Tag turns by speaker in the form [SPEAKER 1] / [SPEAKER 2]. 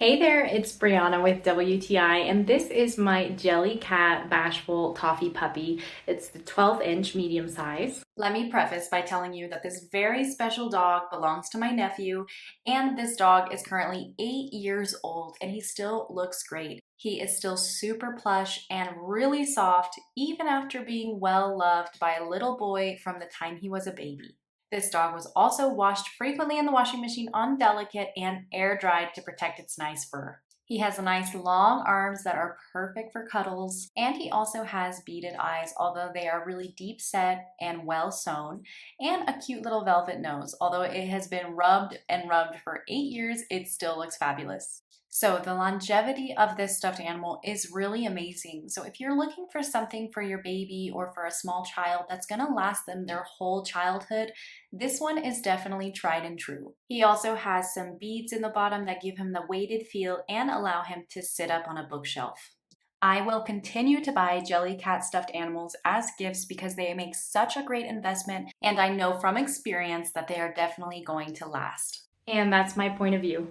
[SPEAKER 1] Hey there, it's Brianna with WTI, and this is my Jellycat Bashful Toffee Puppy. It's the 12-inch medium size. Let me preface by telling you that this very special dog belongs to my nephew, and this dog is currently 8 years old, and he still looks great. He is still super plush and really soft, even after being well loved by a little boy from the time he was a baby. This dog was also washed frequently in the washing machine on Jellycat and air dried to protect its nice fur. He has nice long arms that are perfect for cuddles, and he also has beaded eyes, although they are really deep set and well sewn, and a cute little velvet nose. Although it has been rubbed and rubbed for 8 years, it still looks fabulous. So the longevity of this stuffed animal is really amazing. So if you're looking for something for your baby or for a small child that's gonna last them their whole childhood, this one is definitely tried and true. He also has some beads in the bottom that give him the weighted feel and allow him to sit up on a bookshelf. I will continue to buy Jellycat stuffed animals as gifts because they make such a great investment, and I know from experience that they are definitely going to last. And that's my point of view.